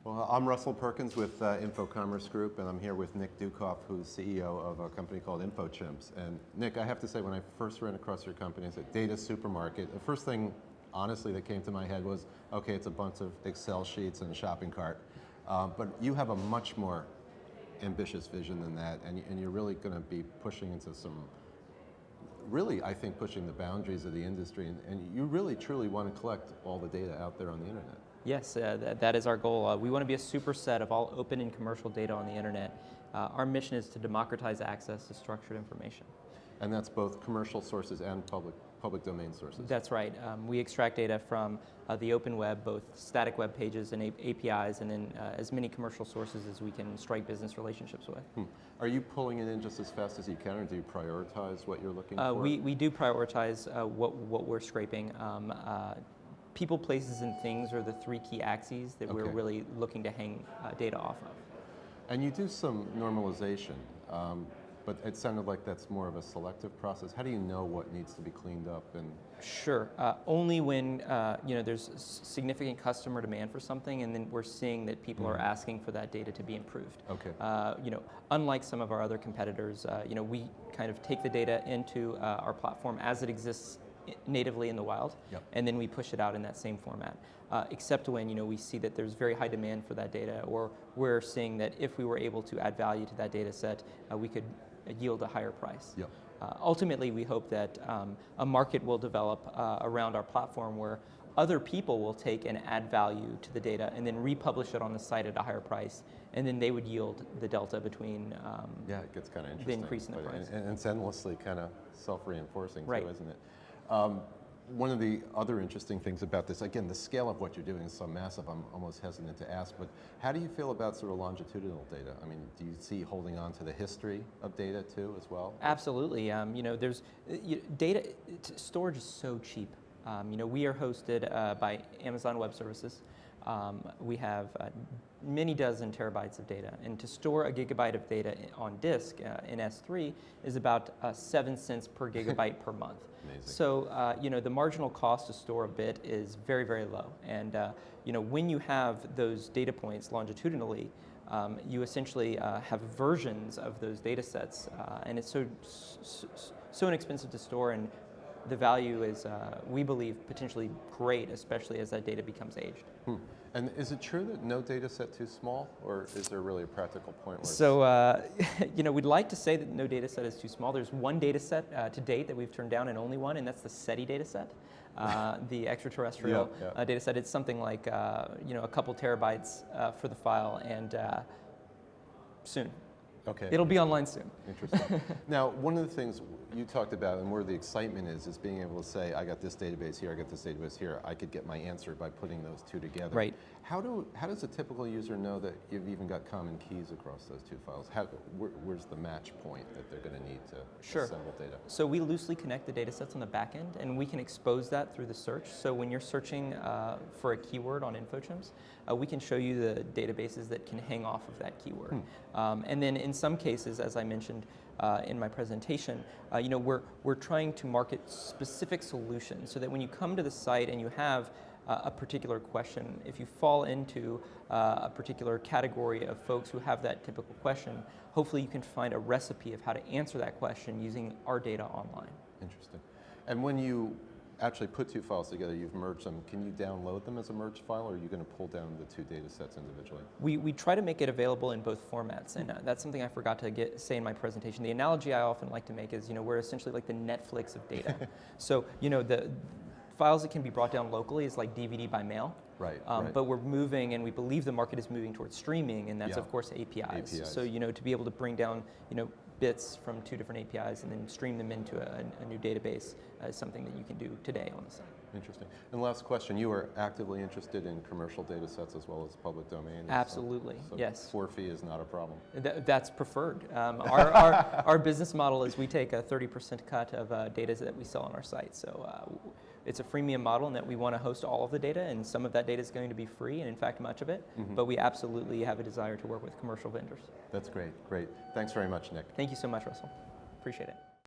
Well, I'm Russell Perkins with InfoCommerce Group, and I'm here with Nick Ducoff, who's CEO of a company called Infochimps. And Nick, I have to say, when I first ran across your company as a data supermarket, the first thing, honestly, that came to my head was, okay, it's a bunch of Excel sheets and a shopping cart. But you have a much more ambitious vision than that, and you're really going to be pushing into some, really, I think, pushing the boundaries of the industry, and you really, truly want to collect all the data out there on the internet. Yes, that is our goal. We want to be a superset of all open and commercial data on the internet. Our mission is to democratize access to structured information. And that's both commercial sources and public domain sources. That's right. We extract data from the open web, both static web pages and APIs, and then as many commercial sources as we can strike business relationships with. Are you pulling it in just as fast as you can, or do you prioritize what you're looking for? We do prioritize what we're scraping. People, places, and things are the three key axes that we're really looking to hang data off of. And you do some normalization, but it sounded like that's more of a selective process. How do you know what needs to be cleaned up? And Sure, only when there's significant customer demand for something, and then we're seeing that people are asking for that data to be improved. Okay. Unlike some of our other competitors, we kind of take the data into our platform as it exists natively in the wild, and then we push it out in that same format. Except when we see that there's very high demand for that data, or we're seeing that if we were able to add value to that data set, we could yield a higher price. Ultimately, we hope that a market will develop around our platform where other people will take and add value to the data and then republish it on the site at a higher price, and then they would yield the delta between it gets kind of interesting. The increase in the price. And it's endlessly kind of self-reinforcing too, right. Isn't it? One of the other interesting things about this, again, the scale of what you're doing is so massive, I'm almost hesitant to ask, but how do you feel about sort of longitudinal data? I mean, do you see holding on to the history of data too as well? Absolutely. There's data storage is so cheap. We are hosted by Amazon Web Services. We have many dozen terabytes of data, and to store a gigabyte of data on disk in S3 is about 7 cents per gigabyte per month. Amazing. So the marginal cost to store a bit is very, very low, and when you have those data points longitudinally, you essentially have versions of those data sets, and it's so inexpensive to store, and the value is, we believe, potentially great, especially as that data becomes aged. And is it true that no data set too small, or is there really a practical point where So, we'd like to say that no data set is too small. There's one data set to date that we've turned down, and only one, and that's the SETI data set, the extraterrestrial data set. It's something like, a couple terabytes for the file, and soon. Okay. It'll be online soon. Interesting. Now, one of the things you talked about, and where the excitement is being able to say, I got this database here, I got this database here. I could get my answer by putting those two together. Right. How does a typical user know that you've even got common keys across those two files? Where's the match point that they're going to need to assemble data? So we loosely connect the data sets on the back end, and we can expose that through the search. So when you're searching for a keyword on Infochimps, we can show you the databases that can hang off of that keyword. And then in some cases, as I mentioned in my presentation, we're trying to market specific solutions so that when you come to the site and you have a particular question, if you fall into a particular category of folks who have that typical question, hopefully you can find a recipe of how to answer that question using our data online. Interesting. And when you actually put two files together, you've merged them, can you download them as a merged file, or are you going to pull down the two data sets individually? We try to make it available in both formats, and that's something I forgot to say in my presentation. The analogy I often like to make is, we're essentially like the Netflix of data. So, the files that can be brought down locally is like DVD by mail. Right. But we're moving, and we believe the market is moving towards streaming, and that's of course APIs. So to be able to bring down bits from two different APIs and then stream them into a new database is something that you can do today on the site. Interesting. And last question, you are actively interested in commercial data sets as well as public domain? Absolutely, so yes. For fee is not a problem? That's preferred. Our business model is we take a 30% cut of data that we sell on our site. So it's a freemium model in that we want to host all of the data, and some of that data is going to be free, and in fact much of it, but we absolutely have a desire to work with commercial vendors. That's great, great. Thanks very much, Nick. Thank you so much, Russell. Appreciate it.